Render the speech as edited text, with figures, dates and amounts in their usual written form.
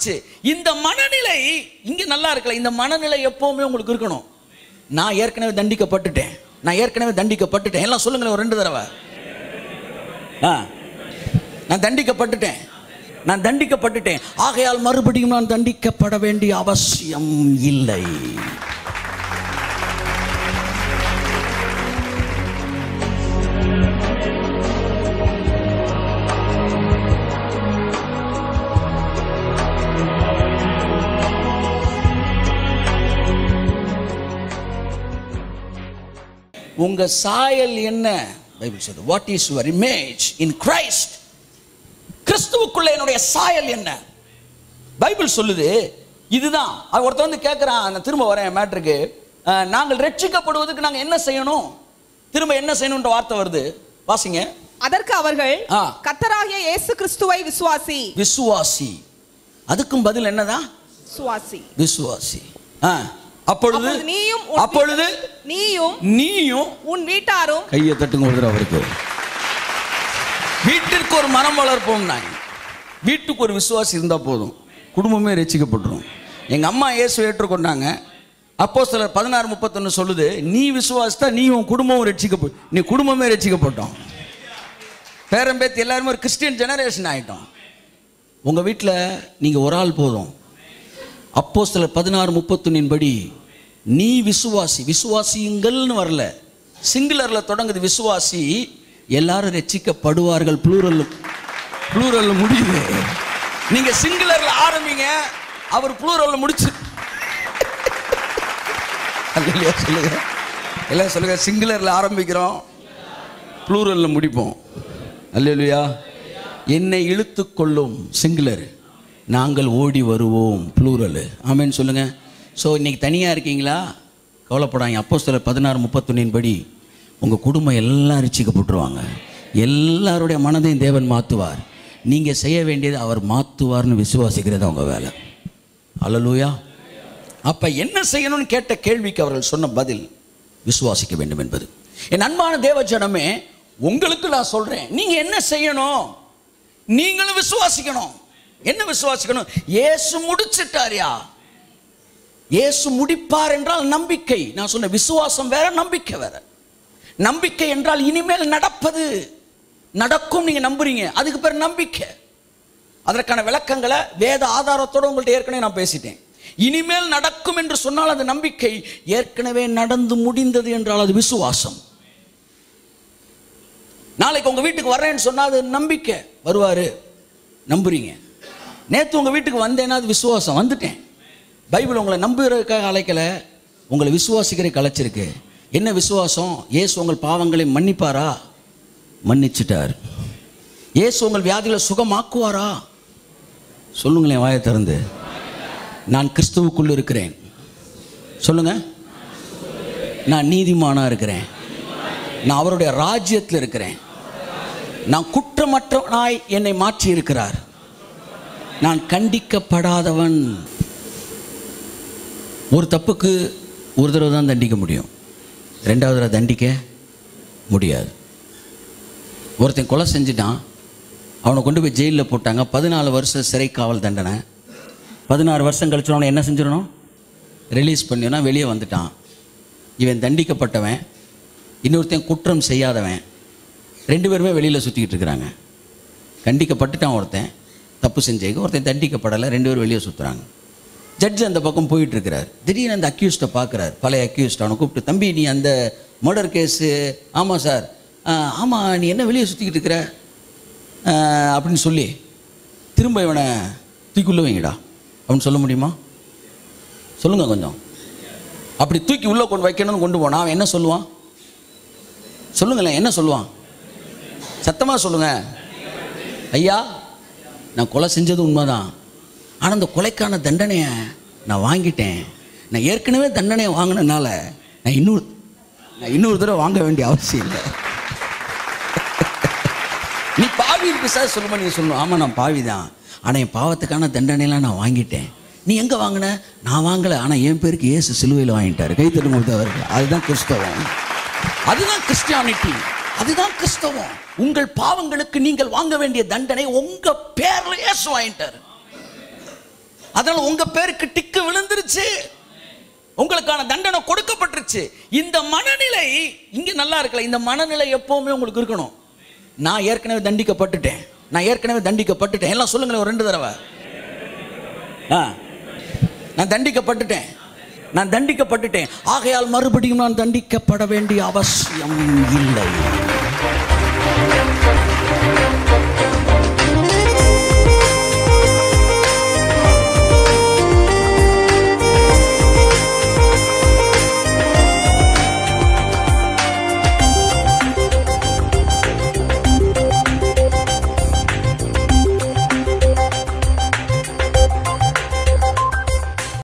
மாறுச்சு. இந்த மனநிலை இங்க நல்லா இருக்கல. இந்த மனநிலை எப்பவுமே உங்களுக்கு இருக்கணும். நான் ஏற்கனவே தண்டிக்கப்பட்டுட்டேன், நான் ஏற்கனவே தண்டிக்கப்பட்டுட்டேன். எல்லாம் சொல்லுங்களேன் ஒரு 2 தடவை. நான் தண்டிக்கப்பட்டுட்டேன், நான் தண்டிக்கப்பட்டுட்டேன். ஆகையால் மறுபடியும் நான் தண்டிக்கப்பட வேண்டிய அவசியம் இல்லை. உங்க சாயல் என்ன? பைபிள் சொல்லுது, what is your image in Christ? கிறிஸ்துவுக்குள்ள என்னுடைய சாயல் என்ன? பைபிள் சொல்லுது இதுதான். ஒருத்தர் வந்து கேட்கிறான், நான் திரும்ப வரேன் மேட்ருக்கு, நாங்கள் ரட்சிக்கப்படுவதற்கு நாங்கள் என்ன செய்யணும்? திரும்ப என்ன செய்யணும்ன்ற வார்த்தை வருது, வாசிங்க. அதற்கு அவர்கள், கர்த்தராகிய இயேசு கிறிஸ்துவை விசுவாசி. விசுவாசி. அதுக்கும் பதில் என்னதான்? விசுவாசி. விசுவாசி. அப்பொழுது நீயும் உன் வீட்டாரும். கையை தட்டுங்க ஒரு தடவை அவருக்கு. வீட்டிற்கு ஒரு மரம் வளர்ப்போம். நான் வீட்டுக்கு ஒரு விசுவாசி இருந்தா போதும், குடும்பமே ரட்சிக்கப்பட்டுரும். எங்க அம்மா இயேசு ஏற்றுக்கொண்டாங்க. அப்போஸ்தலர் 16:31 சொல்லுது, நீ விசுவாசித்தா நீ உன் குடும்பமும் ரட்சிக்கப்படும். நீ குடும்பமே ரட்சிக்கப்பட்டோம். பேரம்பேத்தி எல்லாருமே ஒரு கிறிஸ்டியன் ஜெனரேஷன் ஆயிட்டோம். உங்க வீட்டில் நீங்க ஒரு ஆள் போதும். அப்போஸ்தலர் 16:31 படி நீ விசுவாசி. விசுவாசியுங்கள்னு வரல, சிங்குலர்ல தொடங்குது விசுவாசி. எல்லாரும் ரட்சிக்கப்படுவார்கள், ப்ளூரல்ல முடியுது. நீங்க சிங்குலர்ல ஆரம்பிங்க, அவர் ப்ளூரல்ல முடிச்சு. சொல்லுங்க எல்லாம் சொல்லுங்க. சிங்குலர்ல ஆரம்பிக்கிறோம், ப்ளூரல்ல முடிப்போம். அல்லேலூயா. என்னை இழுத்து கொள்ளும் சிங்குலர், நாங்கள் ஓடி வருவோம் ப்ளூரல். ஆமேன்னு சொல்லுங்க. ஸோ இன்னைக்கு தனியாக இருக்கீங்களா? கவலைப்படாங்க. அப்போஸ்தலர் 16:31 படி உங்கள் குடும்பம் எல்லாம் ரட்சிக்கப்பட்டுருவாங்க. எல்லாருடைய மனதையும் தேவன் மாற்றுவார். நீங்கள் செய்ய வேண்டியது அவர் மாற்றுவார்னு விசுவாசிக்கிறது அவங்க வேலை. அல்லேலூயா. அப்போ என்ன செய்யணும்னு கேட்ட கேள்விக்கு அவர்கள் சொன்ன பதில் விசுவாசிக்க வேண்டும் என்பது. என் அன்பான தேவ ஜனமே, உங்களுக்கு நான் சொல்கிறேன், நீங்கள் என்ன செய்யணும்? நீங்களும் விசுவாசிக்கணும். என்ன விசுவாசிக்கணும்? இயேசு முடிச்சிட்டாரியா? இயேசு முடிப்பார் என்றால் நம்பிக்கை. நான் சொன்ன விசுவாசம் வேற, நம்பிக்கை வேற. நம்பிக்கை என்றால் இனிமேல் நடப்பது, நடக்கும், நீங்க நம்புறீங்க, அதுக்கு பேர் நம்பிக்கை. அதற்கான விளக்கங்களை வேத ஆதாரத்தோடு உங்கள்கிட்ட ஏற்கனவே நான் பேசிட்டேன். இனிமேல் நடக்கும் என்று சொன்னால் அது நம்பிக்கை, ஏற்கனவே நடந்து முடிந்தது என்றால் அது விசுவாசம். நாளைக்கு உங்க வீட்டுக்கு வர்றேன்னு சொன்னால் அது நம்பிக்கை, வருவாரு, நம்புறீங்க. நேற்று உங்கள் வீட்டுக்கு வந்தேன்னா அது விசுவாசம், வந்துட்டேன். பைபிள் உங்களை நம்புகிறதுக்காக அழைக்கல, உங்களை விசுவாசிக்கிறதுக்கு அழைச்சிருக்கு. என்ன விசுவாசம்? இயேசு உங்கள் பாவங்களை மன்னிப்பாரா? மன்னிச்சிட்டார். இயேசு உங்கள் வியாதிகளை சுகமாக்குவாரா? சொல்லுங்களேன் வாயை திறந்து. நான் கிறிஸ்துவுக்குள் இருக்கிறேன். சொல்லுங்க. நான் நீதிமானா இருக்கிறேன். நான் அவருடைய ராஜ்யத்தில் இருக்கிறேன். நான் குற்றமற்றவனாய் என்னை மாற்றி இருக்கிறார். நான் கண்டிக்கப்படாதவன். ஒரு தப்புக்கு ஒரு தடவை தான் தண்டிக்க முடியும், 2வது தடவை தண்டிக்க முடியாது. ஒருத்தன் கொலை செஞ்சுட்டான், அவனை கொண்டு போய் ஜெயிலில் போட்டாங்க. 14 வருஷம் சிறை காவல் தண்டனை. 16 வருஷம் கழிச்சு அவனை என்ன செஞ்சிடணும்? ரிலீஸ் பண்ணினா வெளியே வந்துட்டான். இவன் தண்டிக்கப்பட்டவன், இன்னொருத்தன் குற்றம் செய்யாதவன், 2 பேருமே வெளியில் சுற்றிக்கிட்டு இருக்கிறாங்க. கண்டிக்கப்பட்டுட்டான் ஒருத்தன், தப்பு செஞ்சேங்க. ஒருத்தன் தண்டிக்கப்படலை, 2 பேரும் வெளியே சுற்றுறாங்க. ஜட்ஜ் அந்த பக்கம் போயிட்டு இருக்கிறார். திடீர்னு அந்த அக்யூஸ்டை பார்க்குறார், பழைய அக்யூஸ்ட். அவனை கூப்பிட்டு, தம்பி நீ அந்த மர்டர் கேஸு? ஆமாம் சார். ஆமாம், நீ என்ன வெளியே சுற்றிக்கிட்டு இருக்கிற அப்படின்னு சொல்லி திரும்ப இவனை தூக்கி உள்ள வைங்கடா அப்படின்னு சொல்ல முடியுமா? சொல்லுங்கள் கொஞ்சம். அப்படி தூக்கி உள்ளே கொண்டு வைக்கணும்னு கொண்டு போனா அவன் என்ன சொல்லுவான்? சொல்லுங்களேன், என்ன சொல்லுவான்? சத்தமாக சொல்லுங்க. ஐயா, நான் கொலை செஞ்சது உண்மைதான், ஆனால் அந்த கொலைக்கான தண்டனையை நான் வாங்கிட்டேன். நான் ஏற்கனவே தண்டனையை வாங்கினதுனால நான் இன்னொரு தடவை வாங்க வேண்டிய அவசியம் இல்லை. நீ பாவி இருக்கு சார் சொல்லுமா? நீ சொல்லணும், ஆமாம் நான் பாவி தான், ஆனால் என் பாவத்துக்கான தண்டனையெல்லாம் நான் வாங்கிட்டேன். நீ எங்கே வாங்கின? நான் வாங்கலை, ஆனால் என் பேருக்கு இயேசு சிலுவையில் வாங்கிட்டார். கை தட்டு கொடுத்தவர்கள். அதுதான் கிறிஸ்தவம், அதுதான் கிறிஸ்டியானிட்டி, அதுதான் கிறிஸ்தவம். உங்கள் பாவங்களுக்கு நீங்கள் வாங்க வேண்டிய தண்டனை உங்க பேர்ல இயேசு வாங்கிட்டார். அதனால உங்க பேருக்கு டிக்கு விழுந்துருச்சு, உங்களுக்கான தண்டனை கொடுக்கப்பட்டுருச்சு. இந்த மனநிலை இங்க நல்லா இருக்கல. இந்த மனநிலை எப்பவுமே உங்களுக்கு இருக்கணும். நான் ஏற்கனவே தண்டிக்கப்பட்டுட்டேன், நான் ஏற்கனவே தண்டிக்கப்பட்டுட்டேன். எல்லாம் சொல்லுங்களேன் ஒரு 2 தடவை. நான் தண்டிக்கப்பட்டுட்டேன், நான் தண்டிக்கப்பட்டுட்டேன், ஆகையால் மறுபடியும் நான் தண்டிக்கப்பட வேண்டிய அவசியம் இல்லை.